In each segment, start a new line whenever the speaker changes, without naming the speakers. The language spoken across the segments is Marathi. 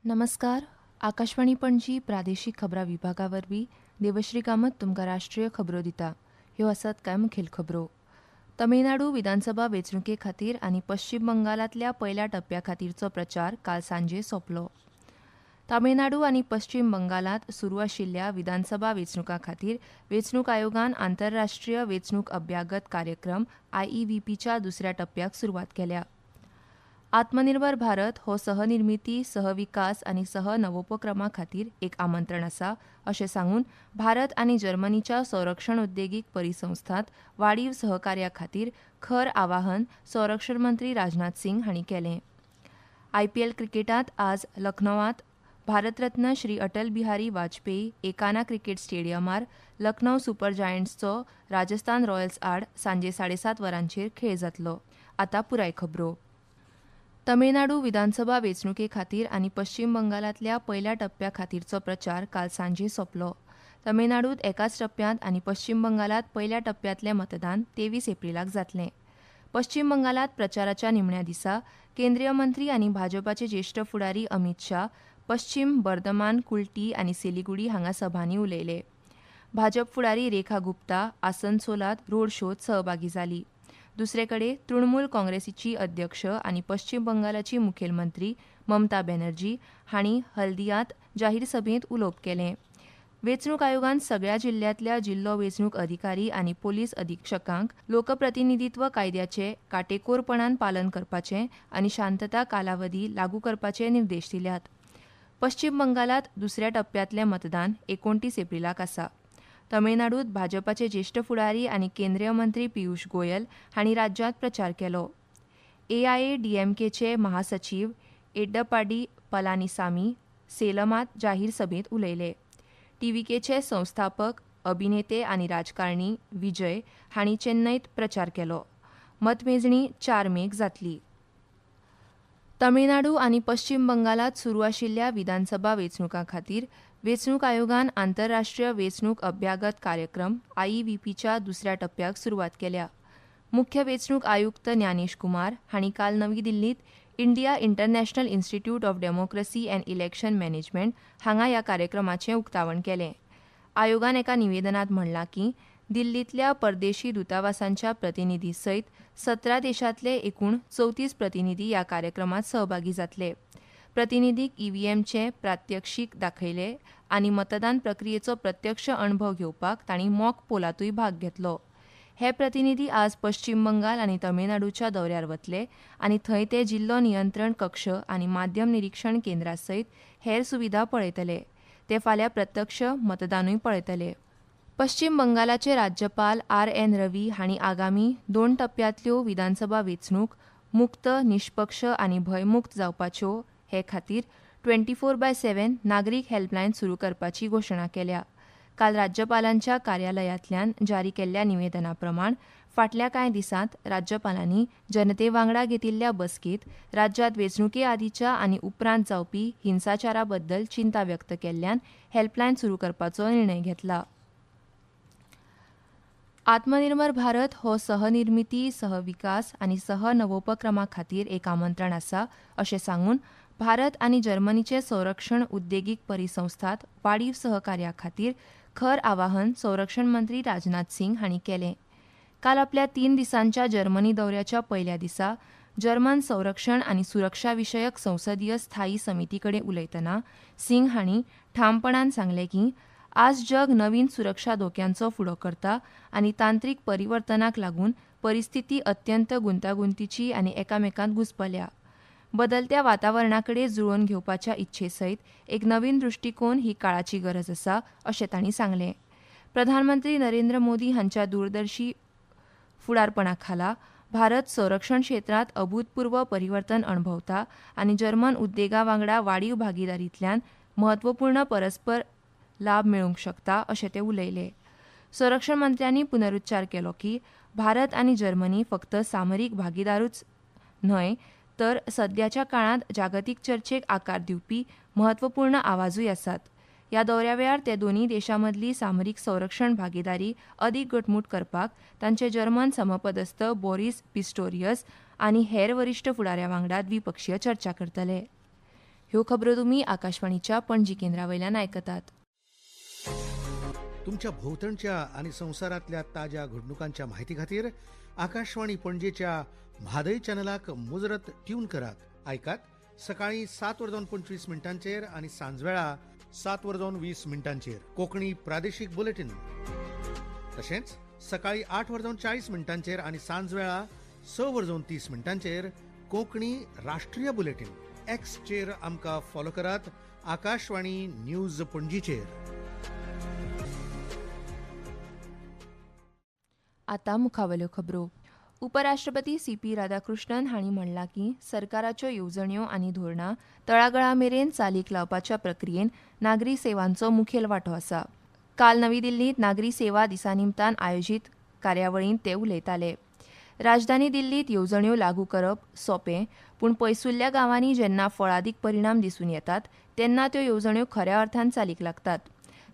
नमस्कार. आकाशवाणी पणजी प्रादेशीक खबरां विभागावरवीं देवश्री कामत तुमकां राष्ट्रीय खबरो दिता. ह्यो आसात कांय मुखेल खबरो. तमिळनाडू विधानसभा वेंचणुके खातीर आनी पश्चीम बंगालांतल्या पयल्या टप्प्या खातीरचो प्रचार काल सांजे सोंपलो. तमिळनाडू आनी पश्चीम बंगालांत सुरू आशिल्ल्या विधानसभा वेंचणुकां खातीर वेंचणूक आयोगान आंतरराष्ट्रीय वेंचणूक अभ्यागत कार्यक्रम IEVPच्या दुसऱ्या टप्प्याक सुरवात केल्या. आत्मनिर्भर भारत हो सहनिर्मिती, सहविकास आनी सहनवोपक्रमा खातीर एक आमंत्रण आसा अशें सांगून भारत आनी जर्मनीच्या संरक्षण उद्देगीक परिसंस्थांत वाडीव सहकार्या खातीर खर आवाहन संरक्षण मंत्री राजनाथ सिंग हांणी केलें. IPL क्रिकेटांत आज लखनौत भारतरत्न श्री अटल बिहारी वाजपेयी एकाना क्रिकेट स्टेडियमार लखनौ सुपर जायंट्सचो राजस्थान रॉयल्स आड सांजे 7:30 वरांचेर खेळ जातलो. आतां पुराय खबरो. तमिळनाडू विधानसभा वेंचणुके खातीर आनी पश्चीम बंगालांतल्या पयल्या टप्प्या खातीरचो प्रचार काल सांजे सोंपलो. तमिळनाडूंत एकाच टप्प्यांत आनी पश्चीम बंगालांत पयल्या टप्प्यांतलें मतदान 23 एप्रिलाक जातलें. पश्चीम बंगालांत प्रचाराच्या निमण्या दिसा केंद्रीय मंत्री आनी भाजपाचे ज्येश्ठ फुडारी अमित शाह पश्चीम बर्दमान, कुल्टी आनी सिलिगुडी हांगा सभांनी उलयले. भाजप फुडारी रेखा गुप्ता आसनसोलांत रोड शोंत सहभागी जाली. दुसरेकडे तृणमूल काँग्रेसीची अध्यक्ष आनी पश्चीम बंगालाची मुखेलमंत्री ममता बॅनर्जी हांणी हल्दियांत जाहीर सभेत उलोवप केलें. वेंचणूक आयोगान सगळ्या जिल्ह्यांतल्या जिल्हो वेंचणूक अधिकारी आनी पोलीस अधीक्षकांक लोकप्रतिनिधित्व कायद्याचें काटेकोरपणान पालन करपाचें आनी शांतता कालावधी लागू करपाचे निर्देश दिल्यात. पश्चीम बंगालांत दुसऱ्या टप्प्यांतलें मतदान 29 एप्रिलाक आसा. तमिळनाडूंत भाजपाचे ज्येश्ठ फुडारी आनी केंद्रीय मंत्री पियुष गोयल हांणी राज्यांत प्रचार केलो. AIADMKचे महासचीव एड्डपाडी पलानीसामी सेलमांत जाहीर सभेत उलयले. TVKचे संस्थापक, अभिनेते आनी राजकारणी विजय हांणी चेन्नईत प्रचार केलो. मतमेजणी 4 मेक जातली. तमिळनाडू आनी पश्चीम बंगालांत सुरू आशिल्ल्या विधानसभा वेंचणुकां खातीर वेंचणूक आयोगान आंतरराष्ट्रीय वेंचणूक अभ्यागत कार्यक्रम IEVPच्या दुसऱ्या टप्प्याक सुरवात केल्या. मुख्य वेंचणूक आयुक्त ज्ञानेश कुमार हांणी काल नवी दिल्लींत India international institute of democracy and election management हांगा ह्या कार्यक्रमाचें उक्तावण केलें. आयोगान एका निवेदनांत म्हणलां की दिल्लींतल्या परदेशी दुतावासांच्या प्रतिनिधी सयत 17 देशांतले एकूण 34 प्रतिनिधी ह्या कार्यक्रमांत सहभागी जातले. प्रतिनिधीक EVMचे प्रात्यक्षीक दाखयले आनी मतदान प्रक्रियेचो प्रत्यक्ष अणभव घेवपाक तांणी मॉक पोलांतूय भाग घेतलो. हे प्रतिनिधी आज पश्चीम बंगाल आनी तमिळनाडूच्या दौऱ्यार वतले आनी थंय ते जिल्लो नियंत्रण कक्ष आनी माध्यम निरीक्षण केंद्रा सयत हेर सुविधा पळयतले. ते फाल्यां प्रत्यक्ष मतदानूय पळयतले. पश्चीम बंगालाचे राज्यपाल RN रवी हांणी आगामी 2 टप्प्यांतल्यो विधानसभा वेंचणूक मुक्त, निश्पक्ष आनी भयमुक्त जावपाच्यो हे खातीर 24/7 नागरीक हेल्पलायन सुरू करपाची घोशणा केल्या. काल राज्यपालांच्या कार्यालयांतल्यान जारी केल्ल्या निवेदना प्रमाण फाटल्या कांय दिसांत राज्यपालांनी जनते वांगडा घेतिल्ल्या बसकेंत राज्यांत वेंचणुके आदींच्या आनी उपरांत जावपी हिंसाचारा बद्दल चिंता व्यक्त केल्ल्यान हेल्पलायन सुरू करपाचो निर्णय घेतला. आत्मनिर्भर भारत हो सहनिर्मिती, सहविकास आनी सहनवोपक्रमा खातीर एक आमंत्रण आसा अशें सांगून भारत आनी जर्मनीचे संरक्षण उद्देगीक परिसंस्थांत वाडीव सहकार्या खातीर खर आवाहन संरक्षण मंत्री राजनाथ सिंग हांणी केलें. काल आपल्या 3 दिसांच्या जर्मनी दौऱ्याच्या पयल्या दिसा जर्मन संरक्षण आनी सुरक्षा विशयक संसदीय स्थायी समिती कडेन उलयतना सिंग हांणी ठामपणान सांगलें की आज जग नवीन सुरक्षा धोक्यांचो फुडो करता आनी तांत्रीक परिवर्तनाक लागून परिस्थिती अत्यंत गुंतागुंतीची आनी एकामेकांत घुस्पल्या. बदलत्या वातावरणाकडे जुळोवन घेवपाच्या इच्छे सयत एक नवीन दृश्टिकोन ही काळाची गरज आसा अशें तांणी सांगलें. प्रधानमंत्री नरेंद्र मोदी हांच्या दूरदर्शी फुडारपणा खाला भारत संरक्षण क्षेत्रांत अभूतपूर्व परिवर्तन अणभवता आनी जर्मन उद्देगा वांगडा वाडीव भागीदारींतल्यान म्हत्वपूर्ण परस्पर लाभ मेळूंक शकता अशें ते उलयले. संरक्षण मंत्र्यांनी पुनरुच्चार केलो की भारत आनी जर्मनी फक्त सामरीक भागीदारूच न्हय तर सद्याच्या काळांत जागतीक चर्चेक आकार दिवपी म्हत्वपूर्ण आवाजूय आसात. ह्या दौऱ्या वेळार ते दोनूय देशांमदली सामरीक संरक्षण भागीदारी अदीक घटमूट करपाक तांचे जर्मन समपदस्थ बोरिस पिस्टोरियस आनी हेर वरिश्ठ फुडाऱ्या वांगडा द्विपक्षीय चर्चा करतले. ह्यो खबरो तुमी आकाशवाणीच्या पणजी केंद्रावयल्यान आयकतात.
तुमच्या भोवतणच्या आणि संवसारातल्या ताज्या घडणुकांच्या म्हायती खातीर आकाशवाणी पणजेच्या म्हादय चॅनलाक मुजरत ट्यून करात. ऐकात सकाळी 7:25 आणि सांजवेळा 7:20 कोंकणी प्रादेशीक बुलेटिन. तशेंच सकाळी 8:40 आणि सांजवेळा 6:30 कोंकणी राष्ट्रीय बुलेटिन. एक्सचेर आमकां फॉलो करात. आकाशवाणी न्यूज पणजीचेर.
आतां मुखावल्यो खबरो. उपराष्ट्रपती CP राधाकृष्णन हांणी म्हणलां की सरकाराच्यो येवजण्यो आनी धोरणां तळागळा मेरेन चालीक लावपाच्या प्रक्रियेन नागरी सेवांचो मुखेल वांटो आसा. काल नवी दिल्लींत नागरी सेवा दिसा निमतान आयोजीत कार्यावळींत ते उलयताले. राजधानी दिल्लींत येवजण्यो लागू करप सोंपें, पूण पयसुल्ल्या गांवांनी जेन्ना फळादीक परिणाम दिसून येतात तेन्ना त्यो येवजण्यो खऱ्या अर्थान चालीक लागतात.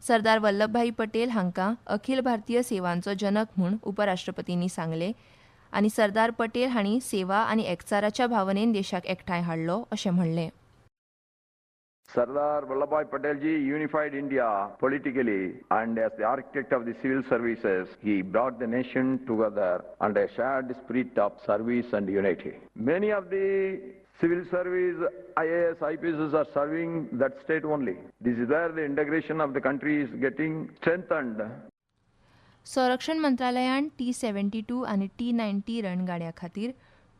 सरदार वल्लभभाई पटेल हांकां अखिल भारतीय सेवांचो जनक म्हूण उपराष्ट्रपतींनी सांगलें आनी सरदार पटेल हांणी सेवा आनी एकचाराच्या भावनेन देशाक एकठांय हाडलो अशें म्हणलें.
Sardar Vallabhbhai Patelji unified India politically, and as the architect of the civil services, he brought the nation together under a shared spirit of service and unity. Many of the civil service IAS, IPSs are serving that state only. This is where the integration of the country is getting strengthened.
संरक्षण मंत्रालयान T-72 आनी T-90 रणगाड्यां खातीर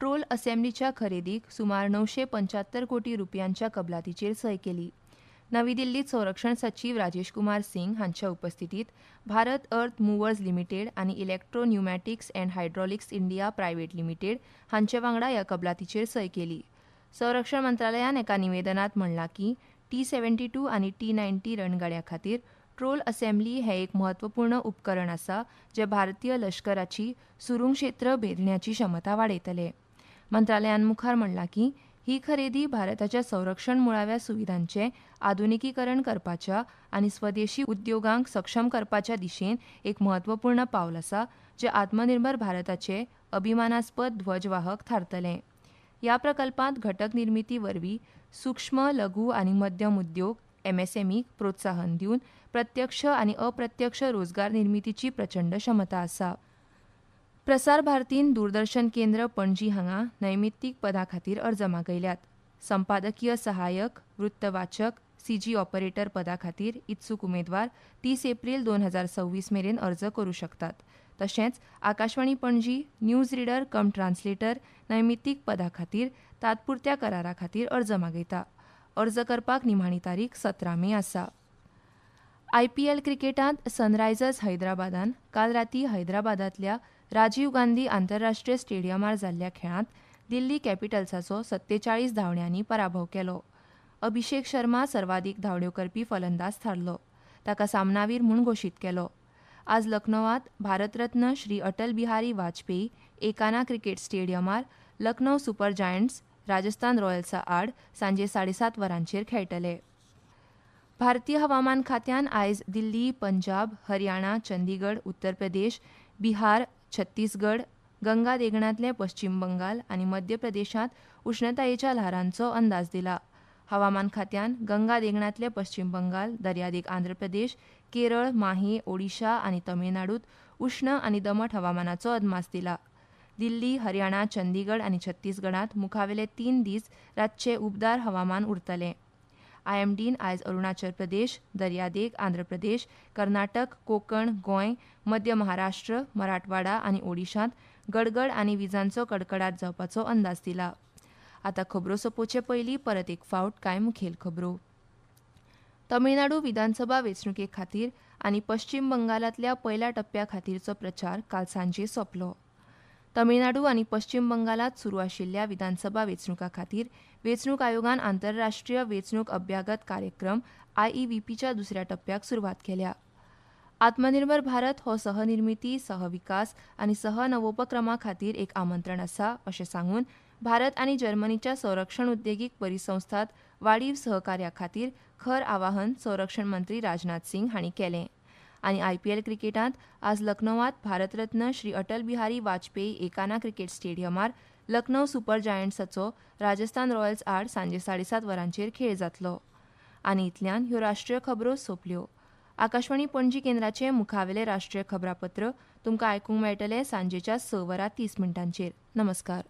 ट्रोल असेंब्लीच्या खरेदीक सुमार 975 कोटी रुपयांच्या कबलातीचेर सय केली. नवी दिल्लीत संरक्षण सचिव राजेश कुमार सिंग हांच्या उपस्थितीत भारत अर्थ मुव्हर्स लिमिटेड आनी Electro Pneumatics and Hydraulics India Private Limited हांचे वांगडा ह्या कबलातीचेर सय केली. संरक्षण मंत्रालयान एका निवेदनात म्हणलां की T-72 आनी T-90 रणगाड्यां खातीर ट्रोल असेंब्ली हें एक म्हत्वपूर्ण उपकरण आसा जे भारतीय लश्कराची सुरूंग क्षेत्र भेदण्याची क्षमता वाडयतले. मंत्रालयान मुखार म्हणलां की ही खरेदी भारताच्या संरक्षण मुळाव्या सुविधांचें आधुनिकीकरण करपाच्या आनी स्वदेशी उद्योगांक सक्षम करपाच्या दिशेन एक म्हत्वपूर्ण पावल आसा जे आत्मनिर्भर भारताचे अभिमानास्पद ध्वजवाहक थारतलें. ह्या प्रकल्पांत घटक निर्मिती वरवीं सूक्ष्म लघु आनी मध्यम उद्योग MSMEक प्रोत्साहन दिवन प्रत्यक्ष आनी अप्रत्यक्ष रोजगार निर्मितीची प्रचंड क्षमता आसा. प्रसार भारतीन दूरदर्शन केंद्र पणजी हांगा नैमित्तीक पदा खातीर अर्ज मागयल्यात. संपादकीय सहाय्यक, वृत्तवाचक, CG ऑपरेटर पदा खातीर इत्सूक उमेदवार 30 एप्रिल 2026 मेरेन अर्ज करूं शकतात. तशेंच आकाशवाणी पणजी न्यूज रिडर कम ट्रान्सलेटर नैमित्तीक पदा खातीर तात्पुरत्या करारा खातीर अर्ज मागयता. अर्ज करपाक निमाणी तारीख 17 मे आसा. IPL क्रिकेटांत सनरायझर्स हैदराबादान काल रातीं हैदराबादांतल्या राजीव गांधी आंतरराष्ट्रीय स्टेडियमार जाल्ल्या खेळांत दिल्ली कॅपिटल्साचो 47 धांवड्यांनी पराभव केलो. अभिषेक शर्मा सर्वाधीक धांवड्यो करपी फलंदाज थारलो. ताका सामनावीर म्हूण घोशीत केलो. आज लखनौत भारतरत्न श्री अटल बिहारी वाजपेयी एकाना क्रिकेट स्टेडियमार लखनौ सुपर जायंट्स राजस्थान रॉयल्सा आड सांजे 7:30 वरांचेर खेळटले. भारतीय हवामान खात्यान आयज दिल्ली, पंजाब, हरियाणा, चंदीगड, उत्तर प्रदेश, बिहार, छत्तीसगड, गंगा देगणांतले पश्चिम बंगाल आनी मध्य प्रदेशांत उश्णतायेच्या ल्हारांचो अंदाज दिला. हवामान खात्यान गंगा देगणांतले पश्चिम बंगाल, दर्यादेग आंध्र प्रदेश, केरळ, माहे, ओडिशा आनी तमिळनाडूत उश्ण आनी दमट हवामानाचो अदमास दिला. दिल्ली, हरियाणा, चंदीगड आनी छत्तीसगडांत मुखावेले 3 दीस रातचे उबदार हवामान उरतलें. IMDन आयज अरुणाचल प्रदेश, दर्यादेग आंध्र प्रदेश, कर्नाटक, कोकण, गोंय, मध्य महाराष्ट्र, मराठवाडा आनी ओडिशांत गडगड आनी विजांचो कडकडाट जावपाचो अंदाज दिला. आतां खबरो सोंपोवचे पयलीं परत एक फावट कांय मुखेल खबरो. तमिळनाडू विधानसभा वेंचणुके खातीर आनी पश्चिम बंगालांतल्या पयल्या टप्प्या खातीरचो प्रचार काल सांजे सोंपलो. तमिळनाडू आनी पश्चिम बंगालांत सुरू आशिल्ल्या विधानसभा वेंचणुकां खातीर वेंचणूक आयोगान आंतरराष्ट्रीय वेंचणूक अभ्यागत कार्यक्रम IEVPच्या दुसऱ्या टप्प्याक सुरवात केल्या. आत्मनिर्भर भारत हो सहनिर्मिती, सहविकास आनी सहनवोपक्रमा खातीर एक आमंत्रण आसा अशें सांगून भारत आनी जर्मनीच्या संरक्षण उद्देगीक परिसंस्थांत वाडीव सहकार्या खातीर खर आवाहन संरक्षण मंत्री राजनाथ सिंग हांणी केलें. आनी IPL क्रिकेटांत आज लखनौात भारतरत्न श्री अटल बिहारी वाजपेयी एकाना क्रिकेट स्टेडियमार लखनौ सुपर जायंट्साचो राजस्थान रॉयल्स आड सांजे 7:30 वरांचेर खेळ जातलो. आनी इतल्यान ह्यो राष्ट्रीय खबरो सोंपल्यो. आकाशवाणी पणजी केंद्राचे मुखावेले राष्ट्रीय खबरापत्र तुमकां आयकूंक मेळटले सांजेच्या 6:30 नमस्कार.